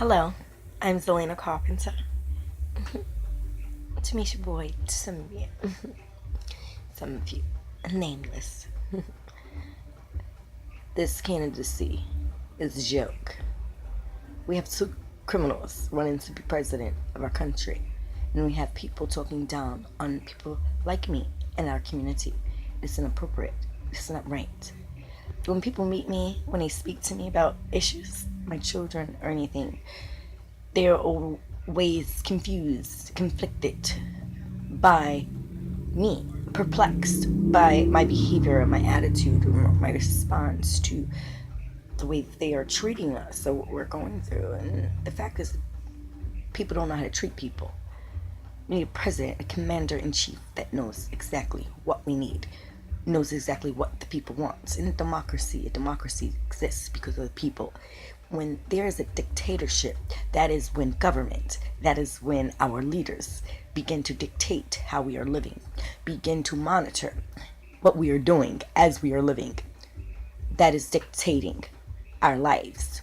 Hello, I'm Zelena Carpenter. To meet your boy, some of you, nameless. This candidacy is a joke. We have two criminals running to be president of our country, and we have people talking down on people like me and our community. It's inappropriate. It's not right. When people meet me, when they speak to me about issues, my children, or anything, they're always confused, conflicted by me, perplexed by my behavior, my attitude, or my response to the way they are treating us or what we're going through. And the fact is, people don't know how to treat people. We need a president, a commander-in-chief that knows exactly what we need, knows exactly what the people want. In a democracy exists because of the people. When there is a dictatorship, that is when government, that is when our leaders begin to dictate how we are living, begin to monitor what we are doing as we are living. That is dictating our lives.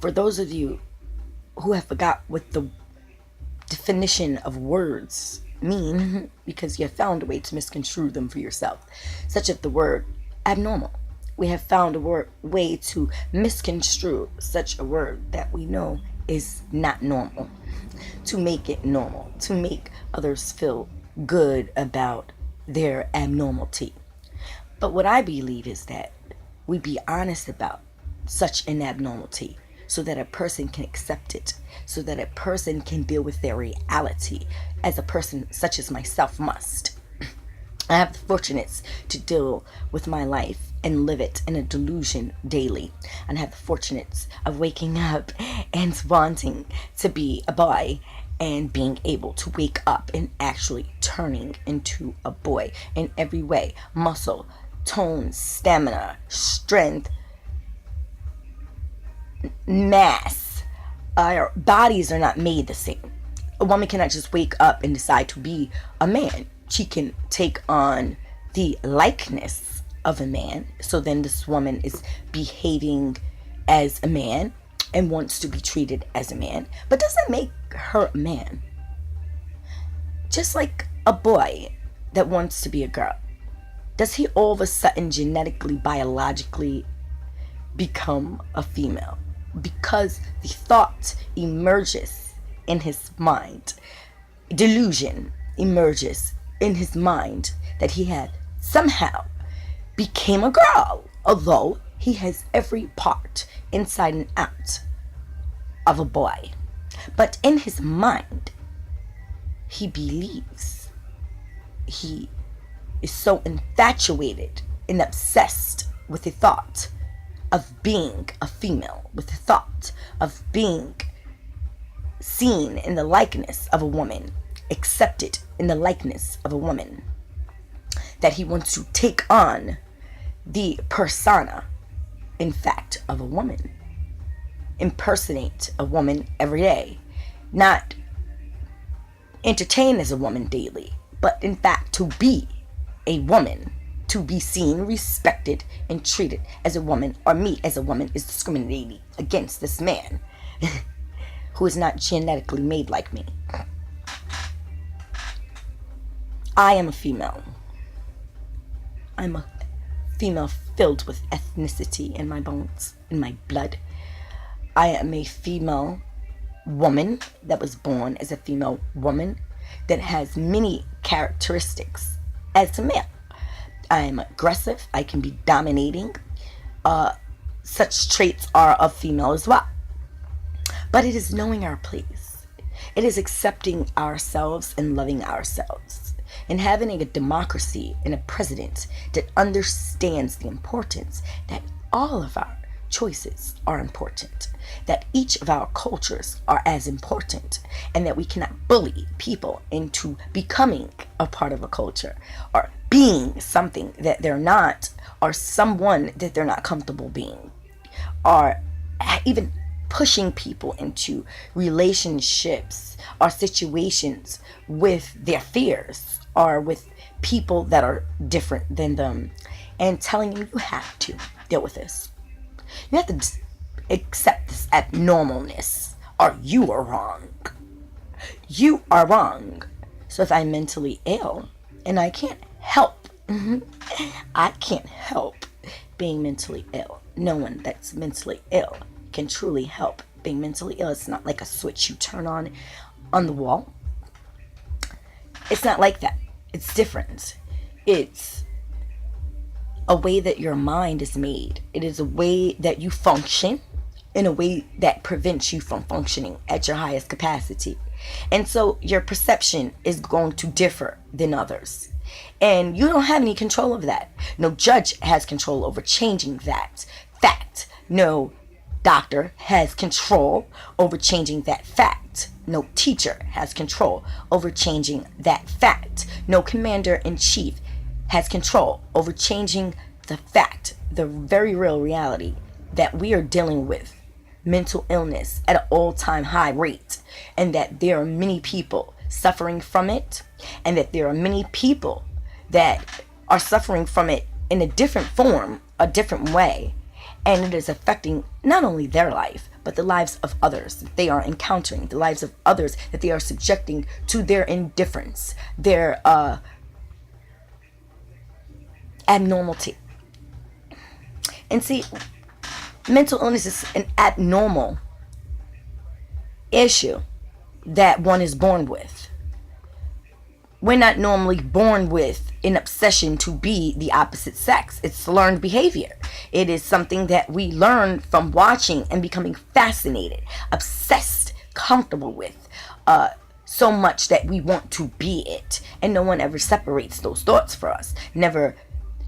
For those of you who have forgot what the definition of words mean, because you have found a way to misconstrue them for yourself, such as the word abnormal. We have found a way to misconstrue such a word that we know is not normal, to make it normal, to make others feel good about their abnormality. But what I believe is that we be honest about such an abnormality so that a person can accept it, so that a person can deal with their reality as a person such as myself must. I have the fortunates to deal with my life and live it in a delusion daily, and have the fortunates of waking up and wanting to be a boy and being able to wake up and actually turning into a boy in every way: muscle, tone, stamina, strength, mass. Our bodies are not made the same. A woman cannot just wake up and decide to be a man. She can take on the likeness of a man. So then this woman is behaving as a man and wants to be treated as a man, but doesn't make her a man. Just like a boy that wants to be a girl. Does he all of a sudden genetically, biologically become a female? Because the thought emerges in his mind. Delusion emerges in his mind that he had somehow became a girl, although he has every part inside and out of a boy. But in his mind, he believes, he is so infatuated and obsessed with the thought of being a female, with the thought of being seen in the likeness of a woman, accepted in the likeness of a woman, that he wants to take on the persona, in fact, of a woman, impersonate a woman every day, not entertain as a woman daily, but in fact to be a woman, to be seen, respected, and treated as a woman, or me as a woman, is discriminating against this man who is not genetically made like me. I am a female. I'm a female filled with ethnicity in my bones, in my blood. I am a female woman that was born as a female woman that has many characteristics as a male. I am aggressive. I can be dominating. Such traits are of female as well. But it is knowing our place. It is accepting ourselves and loving ourselves, and having a democracy and a president that understands the importance that all of our choices are important, that each of our cultures are as important, and that we cannot bully people into becoming a part of a culture, or being something that they're not, or someone that they're not comfortable being, or even pushing people into relationships or situations with their fears, or with people that are different than them, and telling them you have to deal with this. You have to accept this abnormalness, or you are wrong. You are wrong. So if I'm mentally ill and I can't help, I can't help being mentally ill. No one that's mentally ill can truly help being mentally ill. It's not like a switch you turn on the wall. It's not like that. It's different. It's a way that your mind is made. It is a way that you function in a way that prevents you from functioning at your highest capacity. And so your perception is going to differ than others. And you don't have any control over that. No judge has control over changing that fact. No doctor has control over changing that fact. No teacher has control over changing that fact. No commander-in-chief has control over changing the fact, the very real reality that we are dealing with mental illness at an all-time high rate, and that there are many people suffering from it, and that there are many people that are suffering from it in a different form, a different way, and it is affecting not only their life, but the lives of others that they are encountering, the lives of others that they are subjecting to their indifference, their abnormality. And see, mental illness is an abnormal issue that one is born with. We're not normally born with an obsession to be the opposite sex. It's learned behavior. It is something that we learn from watching and becoming fascinated, obsessed, comfortable with, so much that we want to be it. And no one ever separates those thoughts for us, never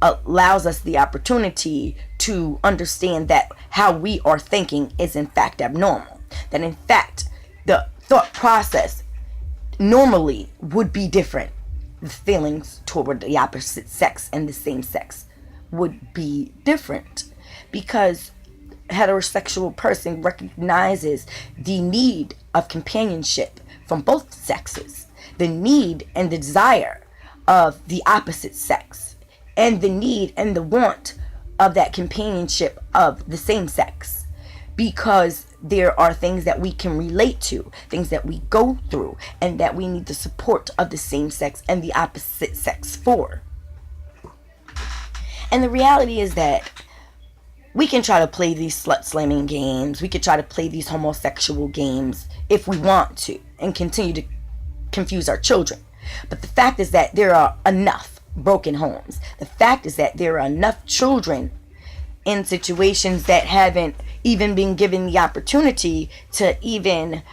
allows us the opportunity to understand that how we are thinking is in fact abnormal. That in fact, the thought process normally would be different. The feelings toward the opposite sex and the same sex would be different, because a heterosexual person recognizes the need of companionship from both sexes, the need and the desire of the opposite sex, and the need and the want of that companionship of the same sex, because there are things that we can relate to, things that we go through, and that we need the support of the same sex and the opposite sex for. And the reality is that we can try to play these slut-slamming games, we could try to play these homosexual games if we want to, and continue to confuse our children. But the fact is that there are enough broken homes. The fact is that there are enough children in situations that haven't even been given the opportunity to even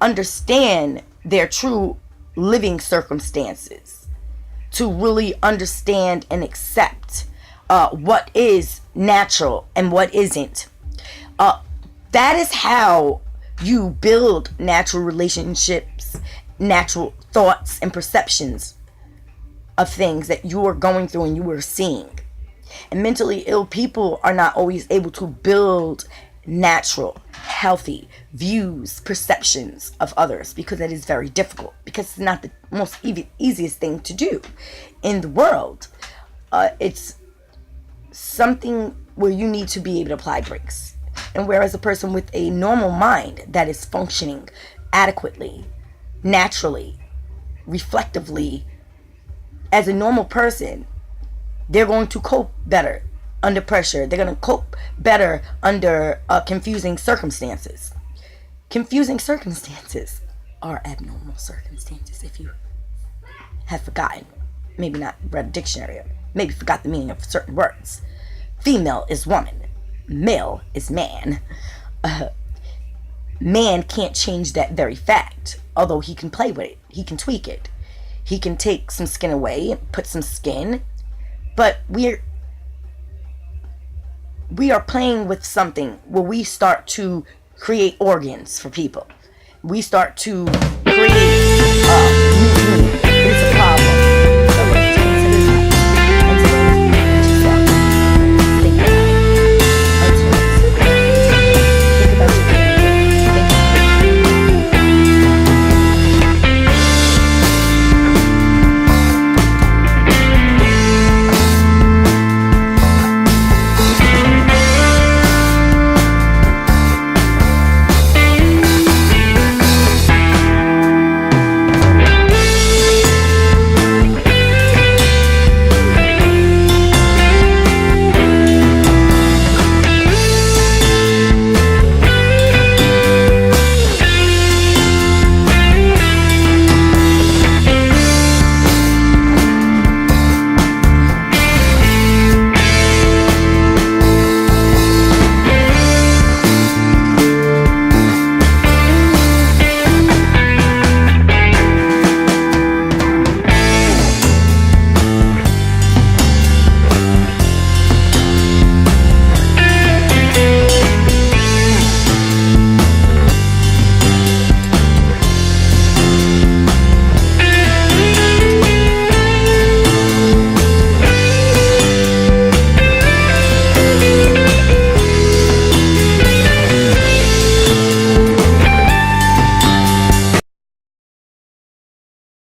understand their true living circumstances, to really understand and accept what is natural and what isn't. That is how you build natural relationships, natural thoughts and perceptions of things that you are going through and you are seeing. And mentally ill people are not always able to build natural, healthy views, perceptions of others, because that is very difficult, because it's not the most easiest thing to do in the world. It's something where you need to be able to apply brakes. And whereas a person with a normal mind that is functioning adequately, naturally, reflectively, as a normal person, they're going to cope better under pressure. They're going to cope better under confusing circumstances. Confusing circumstances are abnormal circumstances, if you have forgotten. Maybe not read a dictionary, or maybe forgot the meaning of certain words. Female is woman. Male is man. Man can't change that very fact, although he can play with it. He can tweak it. He can take some skin away, put some skin. But we are playing with something where we start to create organs for people. We start to create